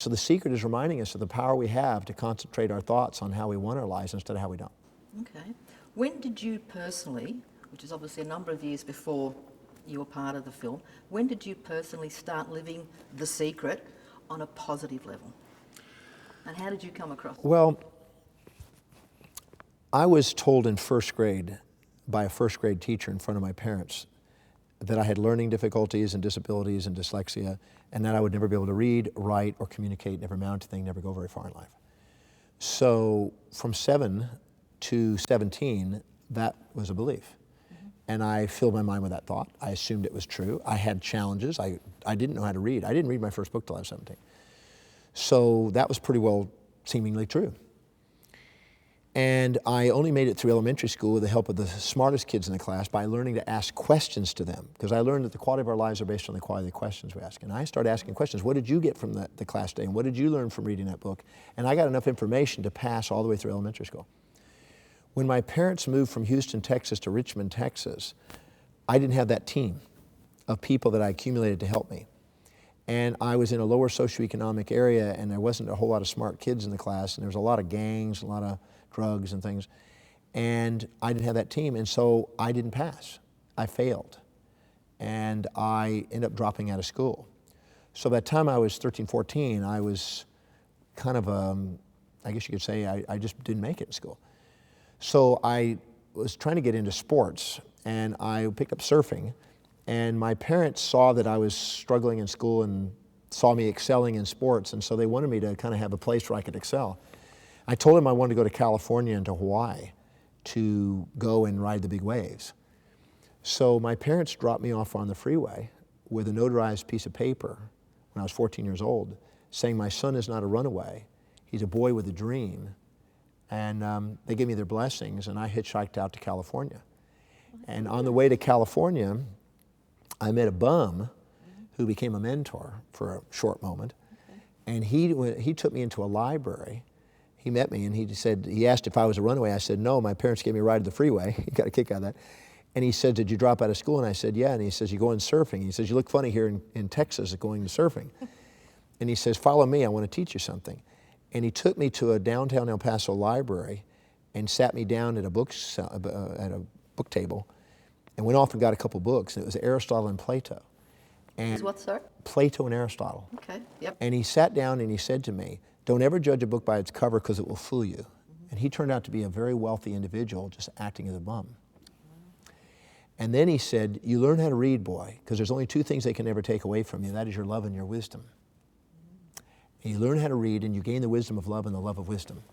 So the secret is reminding us of the power we have to concentrate our thoughts on how we want our lives instead of how we don't. Okay. When did you personally, which is obviously a number of years before you were part of the film, when did you personally start living The Secret on a positive level? And how did you come across it? Well, I was told in first grade by a first grade teacher in front of my parents that I had learning difficulties and disabilities and dyslexia, and that I would never be able to read, write, or communicate, never amount to anything, never go very far in life. So from 7 to 17, that was a belief. And I filled my mind with that thought. I assumed it was true. I had challenges. I didn't know how to read. I didn't read my first book till I was 17. So that was pretty well seemingly true. And I only made it through elementary school with the help of the smartest kids in the class by learning to ask questions to them, because I learned that the quality of our lives are based on the quality of the questions we ask. And I started asking questions. What did you get from the class day? And what did you learn from reading that book? And I got enough information to pass all the way through elementary school. When my parents moved from Houston, Texas to Richmond, Texas, I didn't have that team of people that I accumulated to help me. And I was in a lower socioeconomic area, and there wasn't a whole lot of smart kids in the class, and there was a lot of gangs, a lot of drugs and things. And I didn't have that team, and so I didn't pass. I failed. And I ended up dropping out of school. So by the time I was 13, 14, I was kind of, I guess you could say, I just didn't make it in school. So I was trying to get into sports, and I picked up surfing. And my parents saw that I was struggling in school and saw me excelling in sports, and so they wanted me to kind of have a place where I could excel. I told them I wanted to go to California and to Hawaii to go and ride the big waves. So my parents dropped me off on the freeway with a notarized piece of paper when I was 14 years old, saying my son is not a runaway, he's a boy with a dream. And they gave me their blessings, and I hitchhiked out to California. And on the way to California, I met a bum who became a mentor for a short moment. And he took me into a library. He met me, and he asked if I was a runaway. I said, no, my parents gave me a ride to the freeway. He got a kick out of that. And he said, did you drop out of school? And I said, yeah. And he says, you going surfing? He says, you look funny here in Texas going to surfing. And he says, follow me, I want to teach you something. And he took me to a downtown El Paso library and sat me down at a book table and went off and got a couple books. And it was Aristotle and Plato. And What, sir? Plato and Aristotle. Okay, yep. And he sat down and he said to me, don't ever judge a book by its cover because it will fool you. And he turned out to be a very wealthy individual just acting as a bum. And then he said, you learn how to read, boy, because there's only two things they can never take away from you. That is your love and your wisdom. And you learn how to read, and you gain the wisdom of love and the love of wisdom.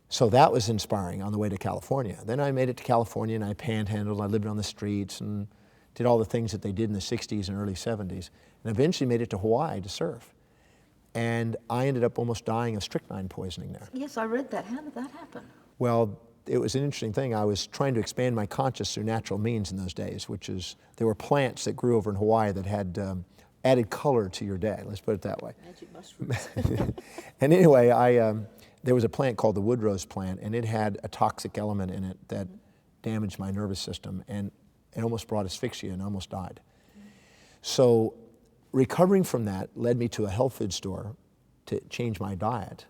So that was inspiring on the way to California. Then I made it to California, and I panhandled. I lived on the streets and did all the things that they did in the 60s and early 70s, and eventually made it to Hawaii to surf. And I ended up almost dying of strychnine poisoning there. Yes, I read that. How did that happen? Well, it was an interesting thing. I was trying to expand my conscious through natural means in those days, which is there were plants that grew over in Hawaii that had added color to your day, let's put it that way. Magic mushrooms. And anyway, there was a plant called the wood rose plant, and it had a toxic element in it that damaged my nervous system, and it almost brought asphyxia and I almost died. So recovering from that led me to a health food store to change my diet,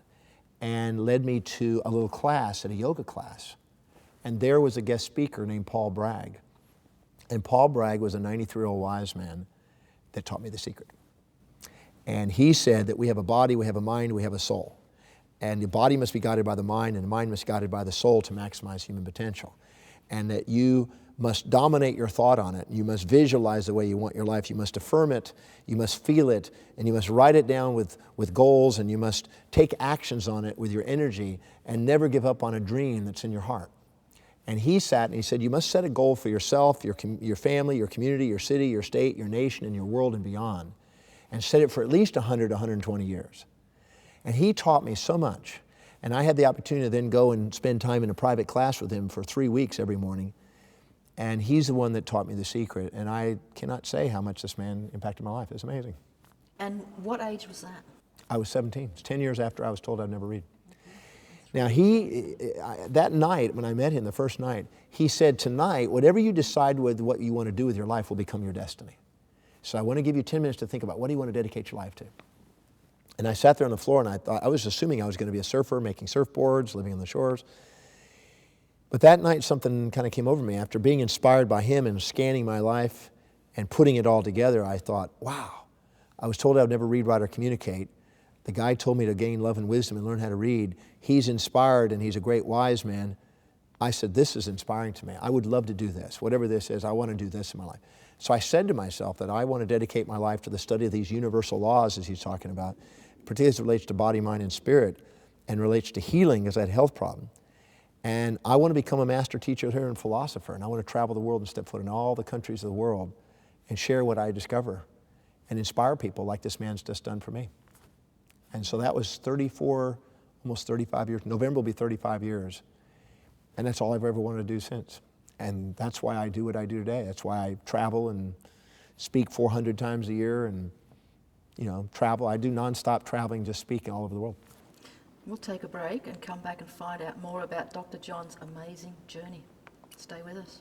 and led me to a little class, at a yoga class. And there was a guest speaker named Paul Bragg. And Paul Bragg was a 93-year-old wise man that taught me the secret. And he said that we have a body, we have a mind, we have a soul. And the body must be guided by the mind, and the mind must be guided by the soul to maximize human potential. And that you must dominate your thought on it. You must visualize the way you want your life. You must affirm it, you must feel it, and you must write it down with goals, and you must take actions on it with your energy and never give up on a dream that's in your heart. And he sat and he said, you must set a goal for yourself, your family, your community, your city, your state, your nation, and your world and beyond, and set it for at least 100, 120 years. And he taught me so much. And I had the opportunity to then go and spend time in a private class with him for 3 weeks every morning. And he's the one that taught me the secret. And I cannot say how much this man impacted my life. It's amazing. And what age was that? I was 17. It's 10 years after I was told I'd never read. Now that night when I met him, the first night, he said, tonight, whatever you decide with what you want to do with your life will become your destiny. So I want to give you 10 minutes to think about what do you want to dedicate your life to. And I sat there on the floor and I was assuming I was going to be a surfer, making surfboards, living on the shores. But that night something kind of came over me. After being inspired by him and scanning my life and putting it all together, I thought, wow, I was told I would never read, write, or communicate. The guy told me to gain love and wisdom and learn how to read. He's inspired and he's a great wise man. I said, this is inspiring to me. I would love to do this. Whatever this is, I want to do this in my life. So I said to myself that I want to dedicate my life to the study of these universal laws, as he's talking about, particularly as it relates to body, mind, and spirit, and relates to healing as I had a health problem. And I want to become a master teacher here and philosopher, and I want to travel the world and step foot in all the countries of the world and share what I discover and inspire people like this man's just done for me. And so that was 34, almost 35 years. November will be 35 years. And that's all I've ever wanted to do since. And that's why I do what I do today. That's why I travel and speak 400 times a year and, travel. I do nonstop traveling, just speaking all over the world. We'll take a break and come back and find out more about Dr. John's amazing journey. Stay with us.